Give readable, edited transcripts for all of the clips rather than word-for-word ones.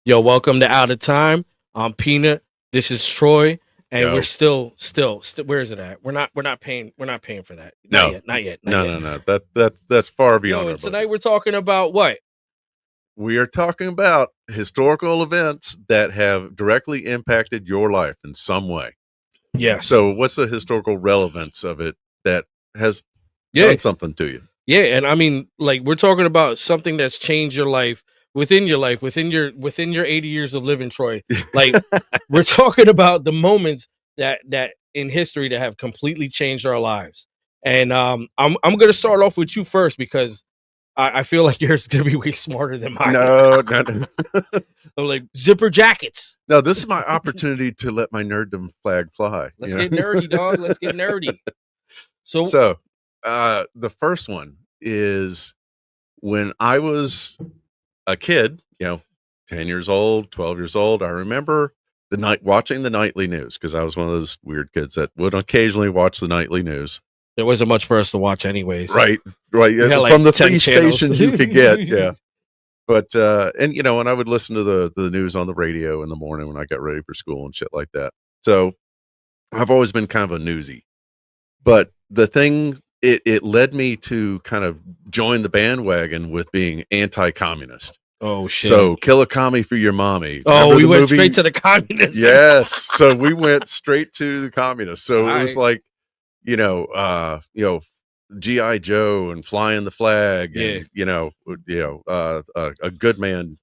Yo, welcome to Out of Time. I'm Peanut. This is Troy, and we're Yo. still. Where is it at? We're not paying for that. Not No. yet. Not yet. Not No, yet. no, no. That's far beyond Yo, our and tonight budget. we're talking about what? We are talking about historical events that have directly impacted your life in some way. Yes. So, what's the historical relevance of it that has Yeah, done something to you? yeah, and I mean, like we're talking about something that's changed your life, within your 80 years of living, Troy. Like we're talking about the moments that in history that have completely changed our lives. And I'm gonna start off with you first because I feel like yours is gonna be way smarter than mine. No, no, no. I'm like zipper jackets. No, this is my opportunity to let my nerddom flag fly. Let's get nerdy, dog. Let's get nerdy. So, So, the first one is when I was a kid, 10 years old, 12 years old. I remember watching the nightly news because I was one of those weird kids that would occasionally watch the nightly news. there wasn't much for us to watch, anyways. Right. You had, like, From the 10 three channels. stations you could get. Yeah. But, and I would listen to the news on the radio in the morning when I got ready for school and shit like that. So I've always been kind of a newsie. But the thing, it led me to kind of join the bandwagon with being anti-communist. Oh shit! So kill a commie for your mommy. Oh, Remember we the went movie? straight to the communists. Yes. So we went straight to the communists. So it was like, G.I. Joe and flying the flag, and a good man,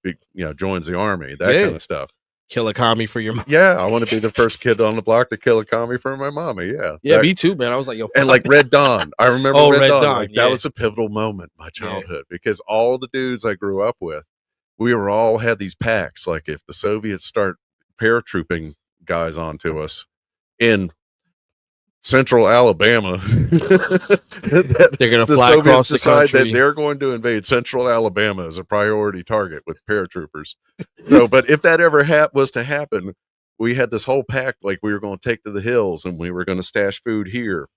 joins the army, that kind of stuff. Kill a commie for your mom. Yeah, I want to be the first kid on the block to kill a commie for my mommy. Yeah, Yeah, me too, man. I was like, yo, and like Red Dawn. I remember Oh, Red Red Dawn. Dawn, Like, yeah. that was a pivotal moment in my childhood because all the dudes I grew up with, we were all had these pacts. Like if the Soviets start paratrooping guys onto us in central Alabama, they're gonna the fly Soviets across the decide country. that they're going to invade central Alabama as a priority target with paratroopers. So, but if that ever was to happen, we had this whole pact, like we were going to take to the hills and we were going to stash food here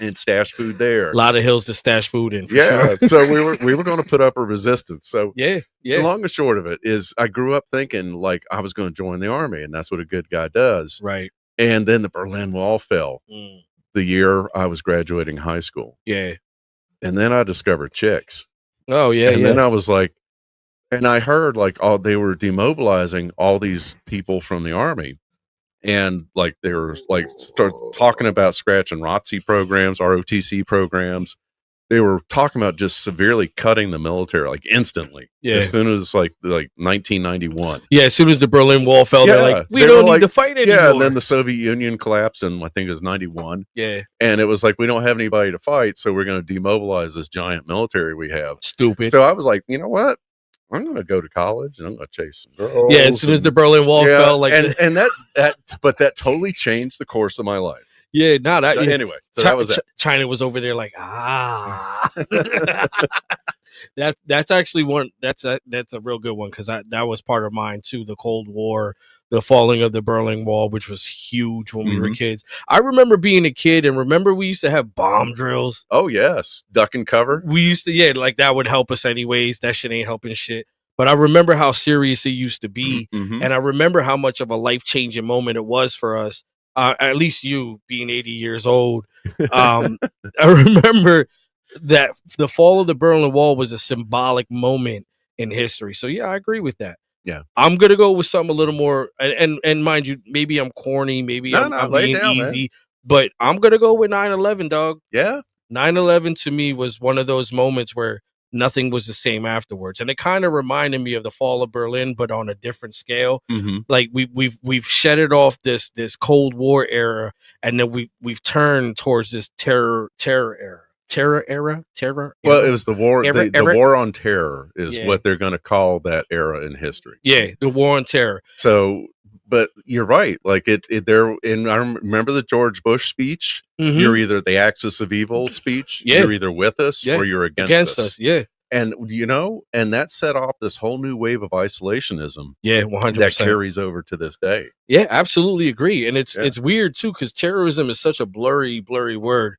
and stash food there. A lot of hills to stash food in. For Yeah, sure. so we were going to put up a resistance. So yeah. the long and short of it is, I grew up thinking like I was going to join the army, and that's what a good guy does. Right. And then the Berlin Wall fell Mm. the year I was graduating high school. Yeah. And then I discovered chicks. Oh yeah. And yeah. then I was like, and I heard like they were demobilizing all these people from the army. And like they were like start talking about scratch and ROTC programs, ROTC programs. They were talking about just severely cutting the military, like instantly. Yeah. As soon as like 1991. Yeah. As soon as the Berlin Wall fell, they're like, we they don't were need to fight anymore. Yeah, and then the Soviet Union collapsed, and I think it was 91. Yeah. And it was like, we don't have anybody to fight, so we're going to demobilize this giant military we have. Stupid. So I was like, you know what? I'm going to go to college and I'm going to chase some girls. Yeah. As soon as the Berlin Wall fell, like, and but that totally changed the course of my life. yeah, no, that So anyway, so that was it. China was over there like, that's actually one. That's a real good one, because that was part of mine too. The Cold War, the falling of the Berlin Wall, which was huge when we were kids. I remember being a kid, and remember we used to have bomb drills. Oh yes, duck and cover. We used to, like that would help us anyways. That shit ain't helping shit. But I remember how serious it used to be, and I remember how much of a life-changing moment it was for us. At least you being 80 years old. I remember that the fall of the Berlin Wall was a symbolic moment in history. So yeah, I agree with that. Yeah, I'm gonna go with something a little more, and mind you, maybe I'm corny, maybe I'm being easy, man. But I'm gonna go with 9/11, dog. Yeah, 9/11 to me was one of those moments where nothing was the same afterwards, and it kind of reminded me of the fall of Berlin, but on a different scale. Like we've shedded off this Cold War era, and then we've turned towards this terror era. Well, it was the war. The war on terror is what they're going to call that era in history. Yeah, the war on terror. So, but you're right. Like there, and I remember the George Bush speech. You're either the axis of evil speech. Yeah. You're either with us or you're against us. Yeah. And and that set off this whole new wave of isolationism. Yeah, 100%. That carries over to this day. Yeah, absolutely agree. And it's weird too, because terrorism is such a blurry word.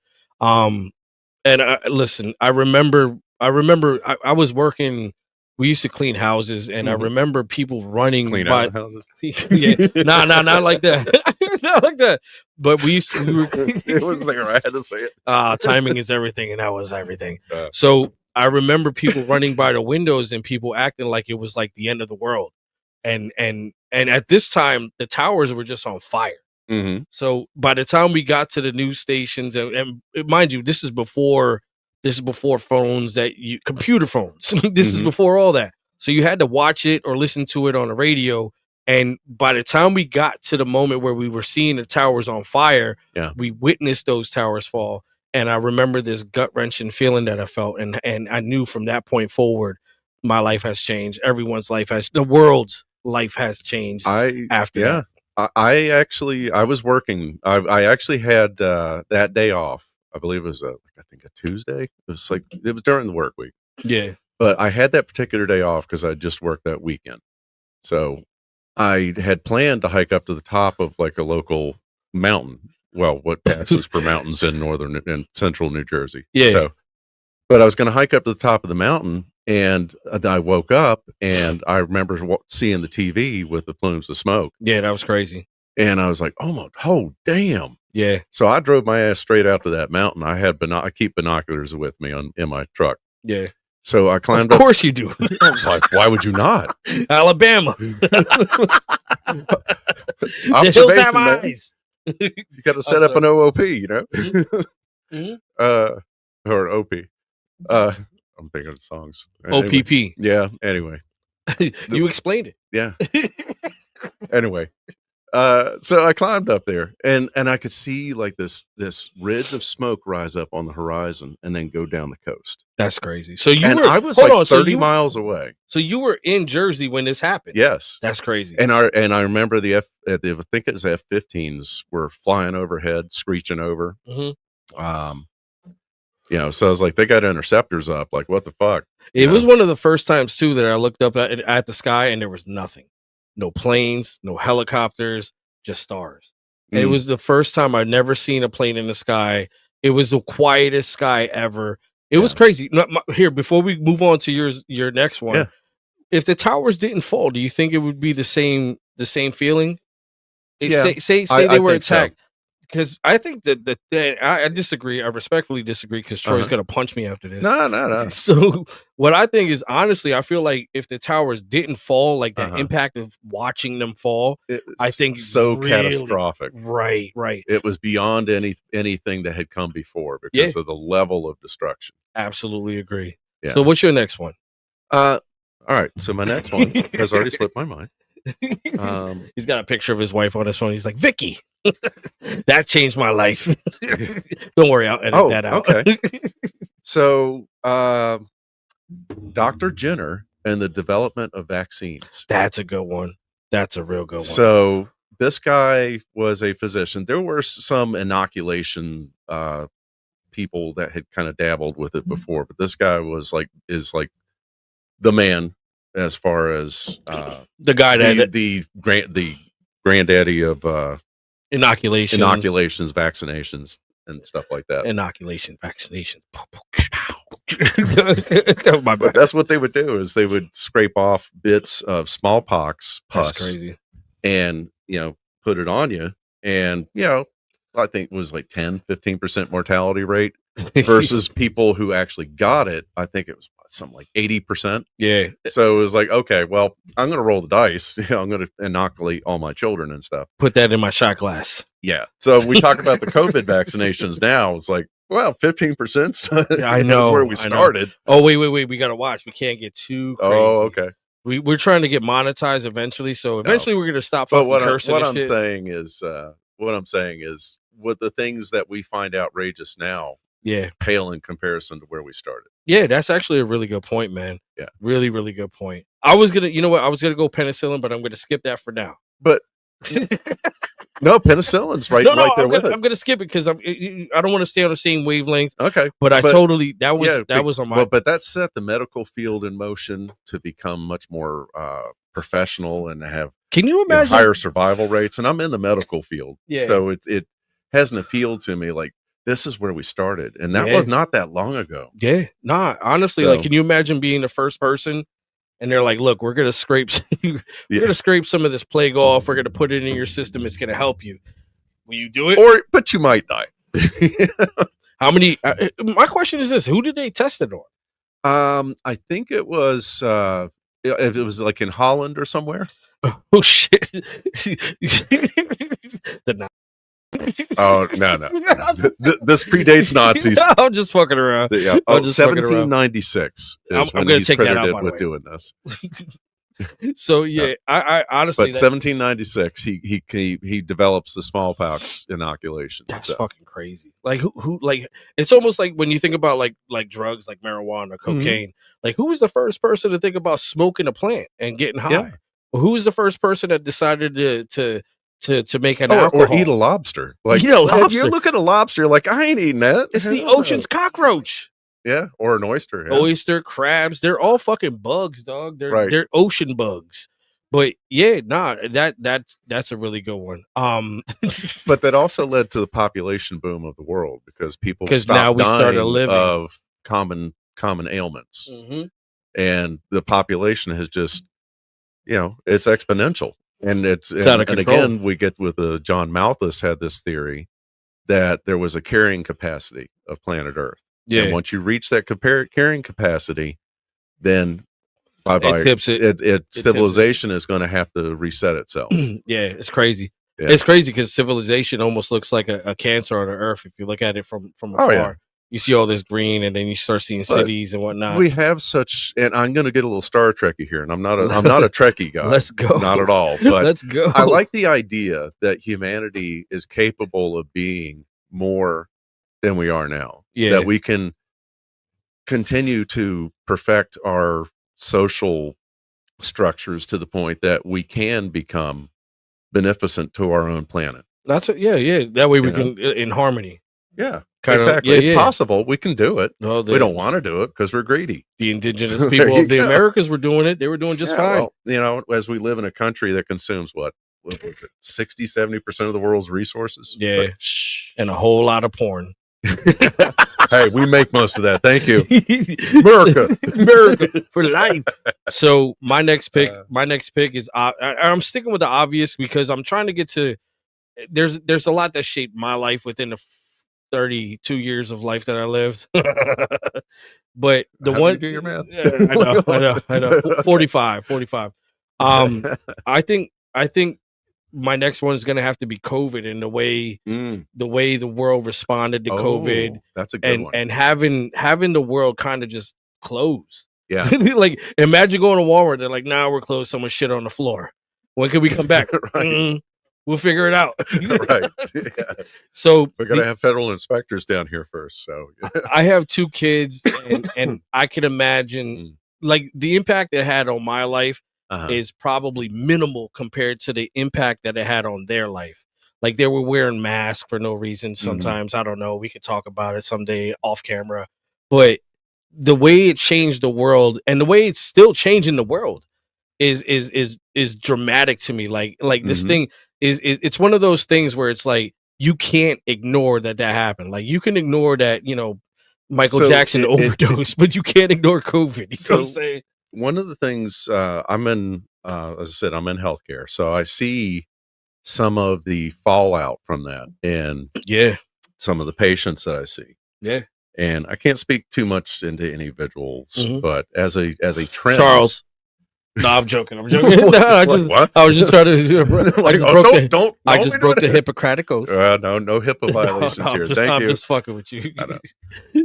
And listen, I remember I was working we used to clean houses, and I remember people running clean by out the houses. Yeah, not like that. Not like that. But we were it was there. I had to say it. Timing is everything, and that was everything. So I remember people running by the windows and people acting like it was like the end of the world. And at this time, the towers were just on fire. So by the time we got to the news stations, and mind you, this is before phones computer phones. This is before all that. So you had to watch it or listen to it on the radio. And by the time we got to the moment where we were seeing the towers on fire, we witnessed those towers fall. And I remember this gut-wrenching feeling that I felt. And I knew from that point forward, my life has changed. The world's life has changed after that. I was working. I actually had that day off. I believe it was a Tuesday. It was during the work week. Yeah. But I had that particular day off because I just worked that weekend. So I had planned to hike up to the top of like a local mountain. Well, what passes for mountains in northern and central New Jersey. Yeah. So, but I was going to hike up to the top of the mountain, and I woke up and I remember seeing the TV with the plumes of smoke. Yeah, that was crazy. And I was like, oh, damn. Yeah. So I drove my ass straight out to that mountain. I keep binoculars with me in my truck. Yeah. So I climbed up. Of course you do. Why would you not? Alabama. The hills have eyes. You got to set up an OOP, you know? Or an OP. I'm thinking of songs. OPP. Anyway, yeah, anyway. You explained it. Yeah. Anyway. So I climbed up there and I could see like this ridge of smoke rise up on the horizon and then go down the coast. That's crazy. So I was like 30 miles away. So you were in Jersey when this happened. Yes. That's crazy. And I remember I think it was F-15s were flying overhead, screeching over. So I was like, they got interceptors up. Like, what the fuck? It was one of the first times too that I looked up at the sky and there was nothing. No planes, no helicopters, just stars. It was the first time I'd never seen a plane in the sky. It was the quietest sky ever. It was crazy. Here, before we move on to your next one, if the towers didn't fall, do you think it would be the same feeling? Say they were attacked. So. Because I think that I disagree. I respectfully disagree because Troy's going to punch me after this. No. So what I think is, honestly, I feel like if the towers didn't fall, like that impact of watching them fall, I think so really, catastrophic. Right. It was beyond anything that had come before because of the level of destruction. Absolutely agree. Yeah. So what's your next one? All right. So my next one has already slipped my mind. He's got a picture of his wife on his phone. He's like, Vicky. That changed my life. Don't worry, I'll edit that out. Okay. So, Dr. Jenner and the development of vaccines. That's a good one. That's a real good one. So, this guy was a physician. There were some inoculation people that had kind of dabbled with it before, but this guy is like the man as far as the guy the granddaddy of inoculations, vaccinations, and stuff like that. Vaccination. But that's what they would do is they would scrape off bits of smallpox pus and put it on you, and I think it was like 10-15% mortality rate versus people who actually got it. I think it was something like 80%. Yeah. So it was like, okay, well, I'm going to roll the dice. I'm going to inoculate all my children and stuff. Put that in my shot glass. Yeah. So we talk about the COVID vaccinations now. It's like, well, 15%. I know where we started. Oh, wait. We got to watch. We can't get too crazy. Oh, okay. We're trying to get monetized eventually. So eventually we're going to stop. But what I'm saying is with the things that we find outrageous now, pale in comparison to where we started. Yeah, that's actually a really good point, man. Yeah. Really, really good point. I was going to, I was going to go penicillin, but I'm going to skip that for now. But no, penicillin's right there with it. I'm going to skip it because I don't want to stay on the same wavelength. Okay. But that was on my. But that set the medical field in motion to become much more professional and have Can you imagine higher survival rates? And I'm in the medical field. Yeah. So it hasn't appealed to me like, this is where we started. And that was not that long ago. Yeah. Nah, honestly, can you imagine being the first person and they're like, look, we're gonna scrape we're gonna scrape some of this plague off, we're gonna put it in your system, it's gonna help you. Will you do it? But you might die. How many my question is this, who did they test it on? I think it was it was like in Holland or somewhere. Oh shit. Oh no. This predates Nazis. I'm just fucking around. Yeah. 1796 is when he's credited with doing this. So yeah, I honestly, but 1796 he develops the smallpox inoculation. That's fucking crazy. Like who like, it's almost like when you think about like drugs like marijuana, cocaine, like who was the first person to think about smoking a plant and getting high? Yeah. Who was the first person that decided to make an alcohol? Or eat a lobster? Like, eat a lobster. You look at a lobster, you're like, I ain't eating that. It's the ocean's cockroach. Yeah, or an oyster. Yeah. Oyster, crabs, they're all fucking bugs, dog. They're ocean bugs. But yeah, that's a really good one. But that also led to the population boom of the world because now we started living of common ailments, and the population has just, it's exponential, and it's out of control. And again, we get with John Malthus had this theory that there was a carrying capacity of planet Earth. Yeah. And once you reach that carrying capacity, then civilization is going to have to reset itself. Yeah, it's crazy. Yeah. It's crazy because civilization almost looks like a cancer on the Earth if you look at it from afar. Yeah. You see all this green, and then you start seeing cities and whatnot. We have such, and I'm going to get a little Star Trekky here, and I'm not a Trekkie guy. Let's go. Not at all. But let's go. I like the idea that humanity is capable of being more than we are now. Yeah. That we can continue to perfect our social structures to the point that we can become beneficent to our own planet. That's it. Yeah. That way we can in harmony. Yeah. Exactly. It's possible. We can do it. No, we don't want to do it because we're greedy. The indigenous people of the Americas were doing it. They were doing just fine. Well, as we live in a country that consumes what was it, 60-70% of the world's resources? Yeah. And a whole lot of porn. Hey, we make most of that. Thank you. America for life. So my next pick is I'm sticking with the obvious because I'm trying to get to there's a lot that shaped my life within the 32 years of life that I lived. But the one, do your math? I know. 45. I think my next one is going to have to be COVID and the way the world responded to COVID. That's a good one. And having the world kind of just close. Yeah. Like imagine going to Walmart. They're like, nah, we're closed. Someone shit on the floor. When can we come back? Right. We'll figure it out. Right. Yeah. So we're gonna have federal inspectors down here first. So I have 2 kids, and I can imagine like the impact it had on my life is probably minimal compared to the impact that it had on their life. Like they were wearing masks for no reason. Sometimes I don't know. We could talk about it someday off camera. But the way it changed the world, and the way it's still changing the world, is dramatic to me. Like this thing. It's one of those things where it's like you can't ignore that happened. Like you can ignore that, Michael Jackson overdosed, but you can't ignore COVID. You know what I'm saying? One of the things I'm in, as I said, I'm in healthcare, so I see some of the fallout from that, and some of the patients that I see. Yeah, and I can't speak too much into individuals, but as a trend, Charles. No, I'm joking. No, I was just trying to. I just broke the Hippocratic Oath. No HIPAA violations here. I'm just fucking with you.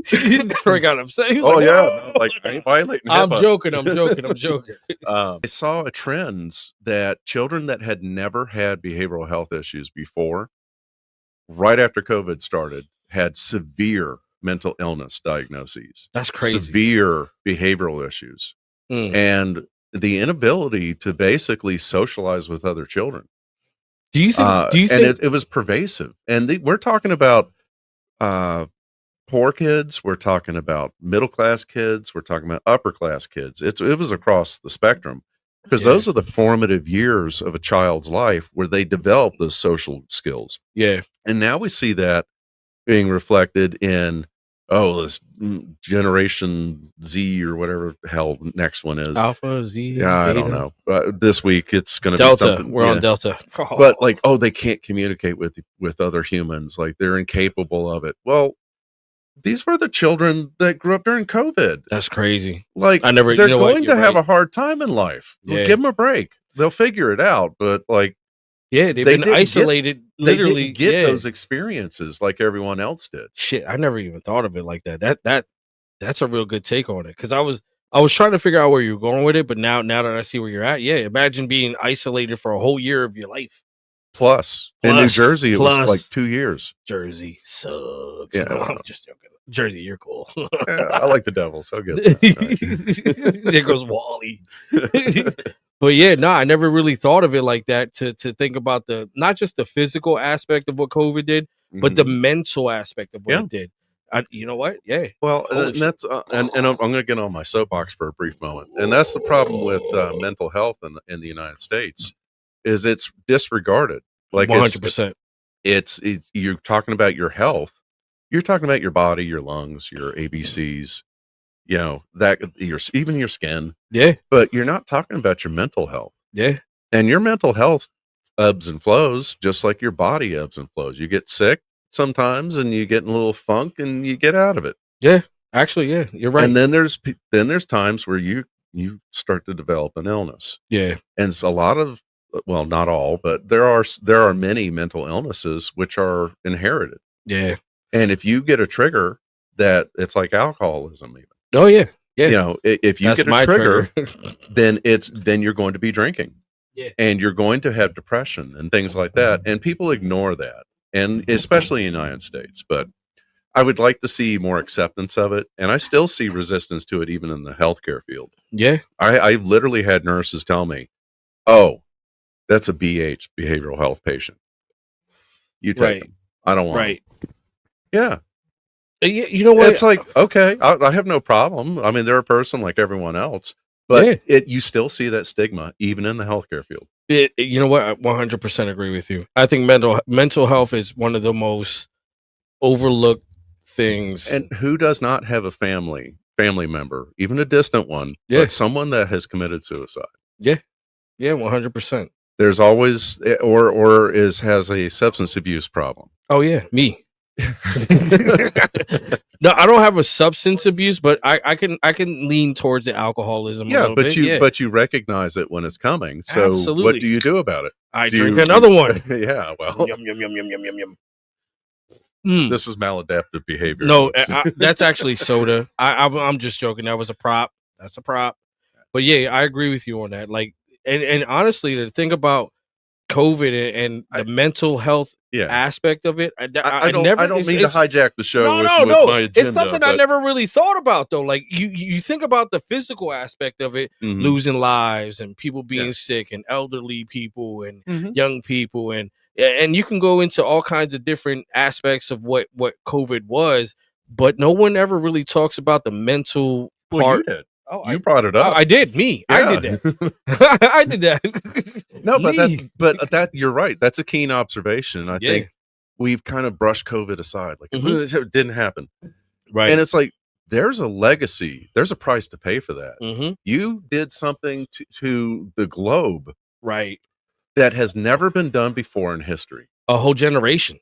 Troy got upset. He's like, I ain't violating HIPAA. I'm joking. I saw a trend that children that had never had behavioral health issues before, right after COVID started, had severe mental illness diagnoses. That's crazy. Severe behavioral issues, and the inability to basically socialize with other children. Do you think? And it was pervasive. And we're talking about poor kids. We're talking about middle class kids. We're talking about upper class kids. It was across the spectrum because those are the formative years of a child's life where they develop those social skills. Yeah. And now we see that being reflected in Oh, this Generation Z or whatever the hell next one is. Alpha, Z, Yeah, I don't Beta? know. This week it's going to be Delta. something. We're on Delta. But like, oh, they can't communicate with other humans. Like they're incapable of it. Well, these were the children that grew up during COVID. That's crazy. Like I never. they're You know what? going You're to have right. a hard time in life. Well, Yeah. give them a break. They'll figure it out. But like, yeah, they've been isolated. Literally, they didn't get those experiences like everyone else did. Shit, I never even thought of it like that. That's a real good take on it, because I was trying to figure out where you're going with it, but now that I see where you're at, yeah, imagine being isolated for a whole year of your life. Plus in New Jersey, it was like 2 years. Jersey sucks. Yeah, no, I'm just joking. Jersey, you're cool. Yeah, I like the Devils. So good. There goes Wally. But yeah, no, I never really thought of it like that, to think about the not just the physical aspect of what COVID did, but the mental aspect of what it did. You know what? Yeah. Well, and that's and I'm going to get on my soapbox for a brief moment, and that's the problem with mental health in the United States, is it's disregarded. Like 100%. It's you're talking about your health, you're talking about your body, your lungs, your ABCs, you know, that even your skin. Yeah. But you're not talking about your mental health. Yeah. And your mental health ebbs and flows just like your body ebbs and flows. You get sick sometimes and you get in a little funk and you get out of it. Yeah. Actually, yeah, you're right. And then there's times where you start to develop an illness. Yeah. And it's a lot of, well, not all, but there are many mental illnesses which are inherited. Yeah. And if you get a trigger, that it's like alcoholism even. Oh yeah. Yeah. You know, if you get a trigger, then you're going to be drinking. Yeah. And you're going to have depression and things like that. And people ignore that. And especially in the United States. But I would like to see more acceptance of it. And I still see resistance to it even in the healthcare field. Yeah. I literally had nurses tell me, oh, that's a BH, behavioral health patient. You take them. I don't want them. Yeah. You know what? It's like, okay, I have no problem. I mean, they're a person like everyone else. But you still see that stigma even in the healthcare field. You know what? I 100% agree with you. I think mental health is one of the most overlooked things. And who does not have a family member, even a distant one, but someone that has committed suicide? Yeah. Yeah, 100%. There's always or has a substance abuse problem. Oh yeah, me. No, I don't have a substance abuse, but I can lean towards the alcoholism. Yeah, a little bit. But you recognize it when it's coming. So what do you do about it? I drink another one. Yeah, well, yum yum yum yum yum yum yum. This is maladaptive behavior. No, that's actually soda. I'm just joking. That was a prop. That's a prop. But yeah, I agree with you on that. Like, and honestly, to think about COVID and the mental health aspect of it, I don't mean to hijack the show. No. My agenda, it's something I never really thought about though. Like you think about the physical aspect of it, losing lives and people being sick and elderly people and young people and you can go into all kinds of different aspects of what COVID was, but no one ever really talks about the mental part. You did. Oh, you brought it up. I did. I did that. I did that. No, but that you're right. That's a keen observation. I think we've kind of brushed COVID aside. Like it didn't happen. Right. And it's like there's a legacy. There's a price to pay for that. You did something to the globe. Right. That has never been done before in history. A whole generation.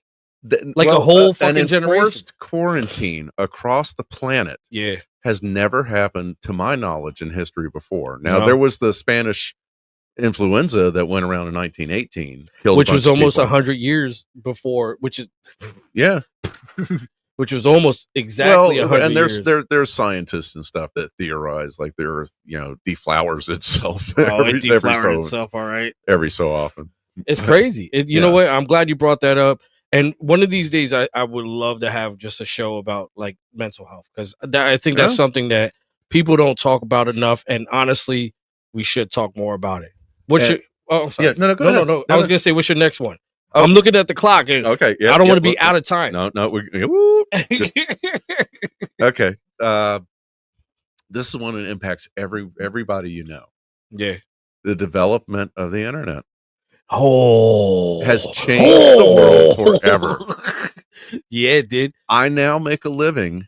A whole fucking generation. Enforced quarantine across the planet. Yeah. Has never happened to my knowledge in history before. Now there was the Spanish influenza that went around in 1918, which was almost 100 years before, which is which was almost exactly 100 and years. There's scientists and stuff that theorize like the Earth, deflowers itself. It deflowered itself, all right. Every so often. It's crazy. You know what? I'm glad you brought that up. And one of these days, I would love to have just a show about like mental health, because I think that's something that people don't talk about enough. And honestly, we should talk more about it. What's your? Oh, sorry. No. Go ahead. I was gonna say, what's your next one? Oh. I'm looking at the clock. And okay. I don't want to be out of time. No. Okay. This is one that impacts everybody you know. Yeah. The development of the internet. Has changed the world forever. Yeah, it did. I now make a living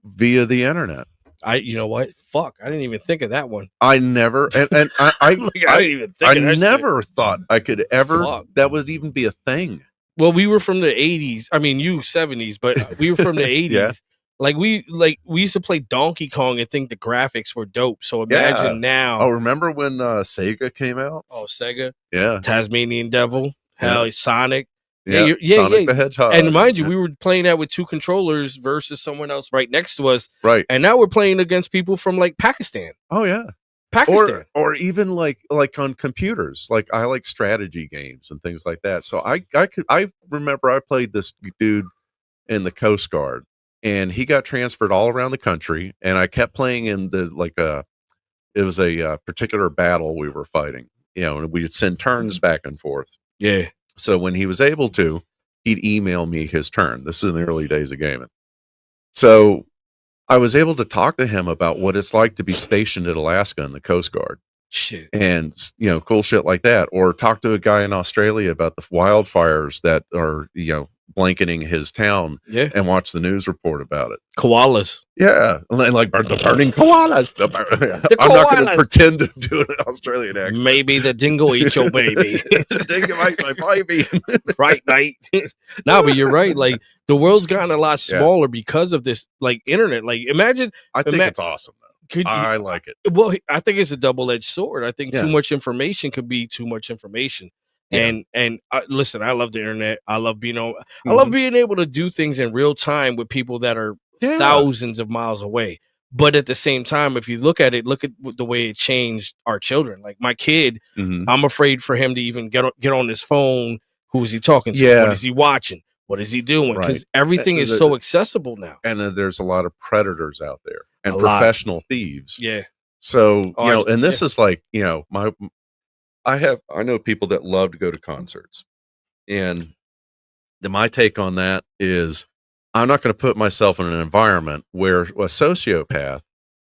via the internet. You know what? Fuck, I didn't even think of that one. I never, and I Like, I didn't even think of that never shit. thought I could ever, Fuck. that would even be a thing. Well, we were from the 80s. I mean, you 70s, but we were from the 80s. Yeah. Like we used to play Donkey Kong and think the graphics were dope. So imagine now. Oh, remember when Sega came out? Oh, Sega. Yeah. Tasmanian Devil. Hell, Sonic. Yeah, Sonic the Hedgehog. And mind you, we were playing that with 2 controllers versus someone else right next to us. Right. And now we're playing against people from like Pakistan. Oh yeah. Pakistan. Or even like on computers. Like I like strategy games and things like that. So I remember I played this dude in the Coast Guard, and he got transferred all around the country, and I kept playing in the it was a particular battle we were fighting, and we'd send turns back and forth. Yeah. So when he was able to, he'd email me his turn. This is in the early days of gaming. So I was able to talk to him about what it's like to be stationed at Alaska in the Coast Guard. Shit. And, cool shit like that. Or talk to a guy in Australia about the wildfires that are, blanketing his town. Yeah. And watch the news report about it. Koalas. Yeah. Like the burning koalas. I'm not going to pretend to do an Australian accent. Maybe the dingo ate your baby. The dingo ate my baby. Right, mate. No, but you're right. Like, the world's gotten a lot smaller because of this, like, internet. Like, imagine. I think it's awesome, though. I like it. Well, I think it's a double-edged sword. I think too much information could be too much information. Yeah. And listen, I love the internet. I love being I love being able to do things in real time with people that are thousands of miles away. But at the same time, if you look at the way it changed our children. Like my kid, I'm afraid for him to even get on his phone. Who is he talking to? Yeah. What is he watching? What is he doing? Because everything is so accessible now. And there's a lot of predators out there and professional thieves. Yeah. So, and this is like, I know people that love to go to concerts, and my take on that is I'm not going to put myself in an environment where a sociopath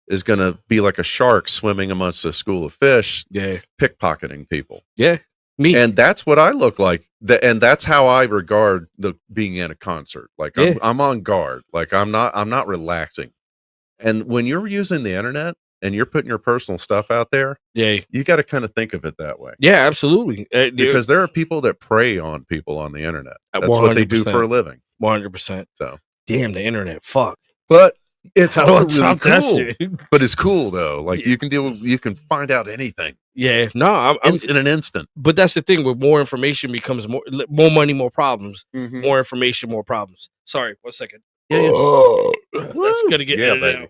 is going to be like a shark swimming amongst a school of fish, pickpocketing people. Yeah. Me. And that's what I look like. And that's how I regard being in a concert. Like I'm on guard. Like I'm not relaxing. And when you're using the internet and you're putting your personal stuff out there, you got to kind of think of it that way. Yeah, absolutely. Because there are people that prey on people on the internet. That's 100%. What they do for a living. 100%. So damn the internet. Fuck. But it's also really cool. But it's cool though. Like you can find out anything. Yeah. No, I'm in an instant. But that's the thing. With more information becomes more money, more problems. More information, more problems. Sorry, 1 second. That's gonna get edited out.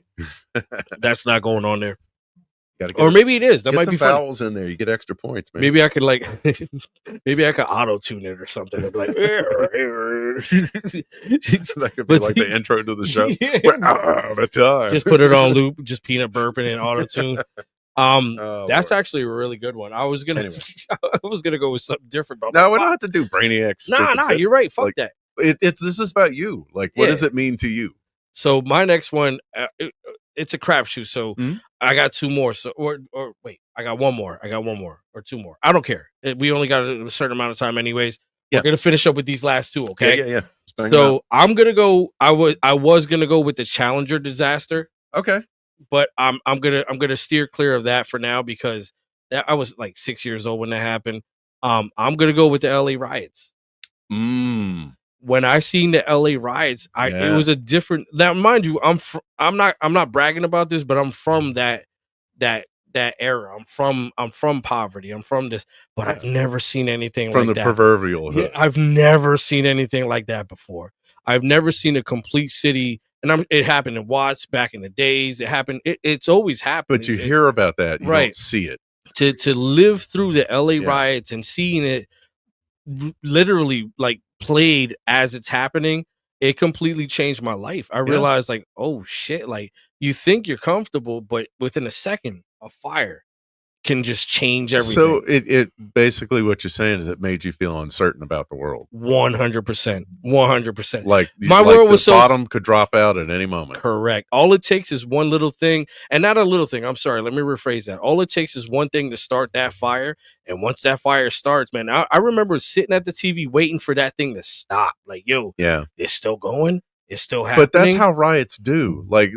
That's not going on there. Or maybe it is. That might be vowels in there. You get extra points. Man. Maybe I could maybe I could auto tune it or something. Like, that could be like the intro to the show. We're out of time. Just put it on loop. Just peanut burping and auto tune. That's actually a really good one. I was gonna go with something different. But no, we don't have to do Brainiacs. Nah, you're right. Fuck that. This is about you. Like, what does it mean to you? So my next one, it's a crapshoot. So I got 2 more. So or wait, I got one more or 2 more. I don't care. We only got a certain amount of time, anyways. We're gonna finish up with these last 2. Okay. Yeah. So I'm gonna go. I was gonna go with the Challenger disaster. Okay. But I'm gonna steer clear of that for now because I was like 6 years old when that happened. I'm gonna go with the LA riots. When I seen the LA riots, it was a different. Now, mind you, I'm not bragging about this, but I'm from that era. I'm from poverty. I'm from this, but I've never seen anything from like the that. Proverbial. Yeah, I've never seen anything like that before. I've never seen a complete city, and it happened in Watts back in the days. It happened. It's always happened. But you hear about that, you don't see it. To live through the LA riots and seeing it literally like played as it's happening, it completely changed my life. I realized like, oh shit, like you think you're comfortable, but within a second, a fire can just change everything. So it basically what you're saying is it made you feel uncertain about the world. 100%. Like my world was so bottom could drop out at any moment. Correct. All it takes is one little thing, and not a little thing. I'm sorry. Let me rephrase that. All it takes is one thing to start that fire, and once that fire starts, man, I remember sitting at the TV waiting for that thing to stop. Like, yo, it's still going. it's still happening. But that's how riots do. Like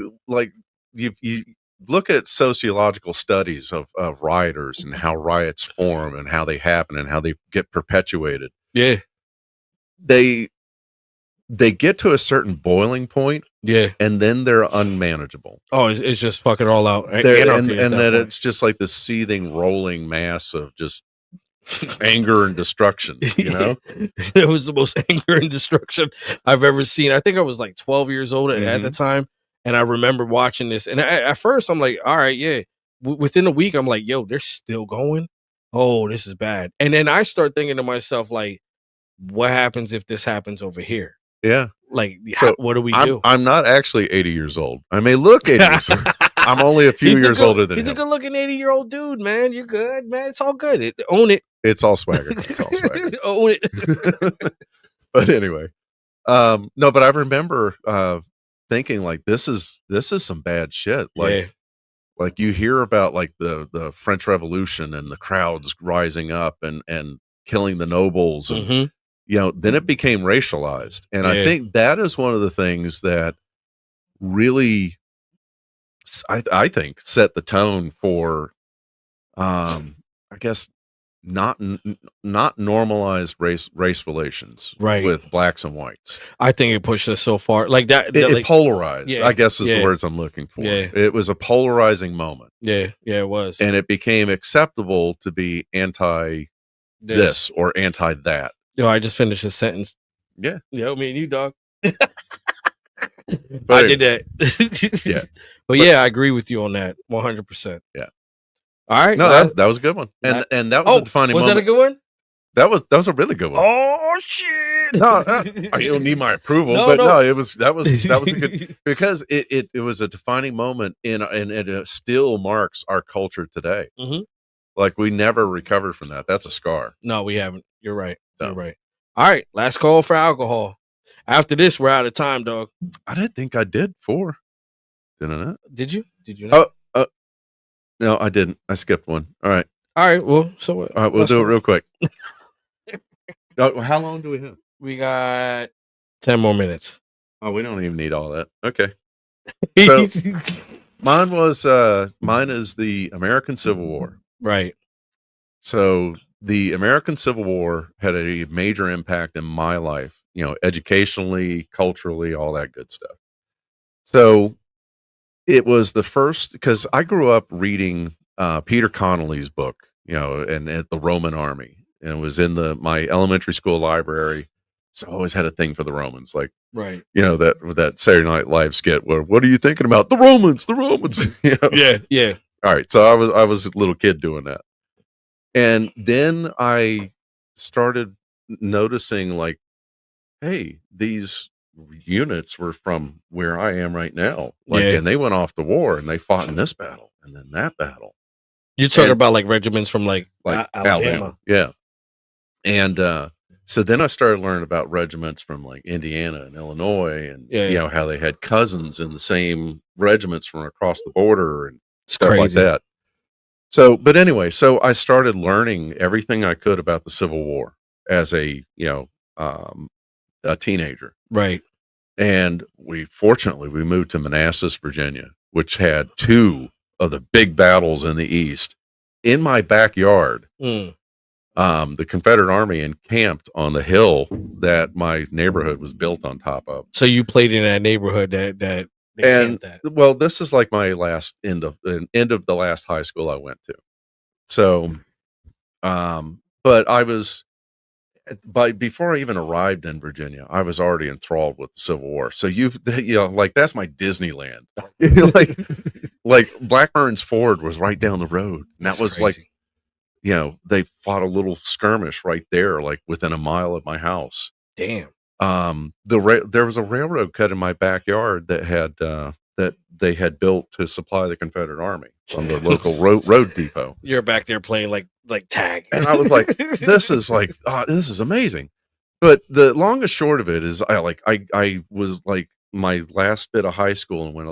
you look at sociological studies of rioters and how riots form and how they happen and how they get perpetuated. Yeah. They get to a certain boiling point. Yeah. And then they're unmanageable. Oh, it's just fucking all out. And then it's just like this seething, rolling mass of just anger and destruction, you know? It was the most anger and destruction I've ever seen. I think I was like 12 years old at the time. And I remember watching this. And at first I'm like, all right, yeah. Within a week, I'm like, yo, they're still going. Oh, this is bad. And then I start thinking to myself, like, what happens if this happens over here? Yeah. Like, so what do we do? I'm not actually 80 years old. I may look 80 years old. I'm only a few years older than him. He's a good looking 80-year-old dude, man. You're good, man. It's all good. Own it. It's all swagger. It's all swagger. Own it. But anyway, no, but I remember thinking like this is some bad shit. Like you hear about like the French Revolution and the crowds rising up and killing the nobles and you know, then it became racialized. And I think that is one of the things that really, I think, set the tone for, I guess, not normalized race relations with blacks and whites. I think it pushed us so far. Like that. It polarized, I guess is the words I'm looking for. Yeah. It was a polarizing moment. Yeah, it was. And it became acceptable to be anti this or anti that. Yo, I just finished a sentence. Yeah. Yo, me and you, dog. But I did that. Yeah. But yeah, I agree with you on that 100%. Yeah. All right. No, that was a good one. And that was a defining moment. Was that a good one? That was a really good one. Oh shit. No, you don't need my approval, but no, that was a good, because it was a defining moment and it still marks our culture today. Like we never recovered from that. That's a scar. No, we haven't. You're right. You're right. All right, last call for alcohol. After this, we're out of time, dog. I didn't think I did 4. Didn't I? Did you? Did you not? No, I didn't. I skipped one. All right. Well, so what? All right, we'll do it real quick. How long do we have? We got 10 more minutes. Oh, we don't even need all that. Okay. So mine is the American Civil War. Right. So the American Civil War had a major impact in my life, you know, educationally, culturally, all that good stuff. So it was the first, because I grew up reading Peter Connolly's book, you know, and at the Roman army, and it was in my elementary school library. So I always had a thing for the Romans, like, right. You know, that Saturday Night Live skit where, what are you thinking about? The Romans. You know? Yeah. All right. So I was a little kid doing that. And then I started noticing like, hey, these units were from where I am right now. Like, and they went off to war and they fought in this battle and then that battle. You're talking about like regiments from like Alabama. Yeah. And so then I started learning about regiments from like Indiana and Illinois and you know, how they had cousins in the same regiments from across the border and stuff like that. So, but anyway, so I started learning everything I could about the Civil War as a, you know, a teenager. Right. And fortunately we moved to Manassas, Virginia, which had 2 of the big battles in the East. In my backyard, the Confederate Army encamped on the hill that my neighborhood was built on top of. So you played in that neighborhood that well, this is like my last end of the last high school I went to. So, but I was before I even arrived in Virginia, I was already enthralled with the Civil War. So you know, like that's my Disneyland. like Blackburn's Ford was right down the road, and that was crazy. Like, you know, they fought a little skirmish right there, like within a mile of my house. Damn. There was a railroad cut in my backyard that had that they had built to supply the Confederate Army from the local road depot. You're back there playing like tag, and I was like, "This is amazing." But the long and short of it is, I was like my last bit of high school and went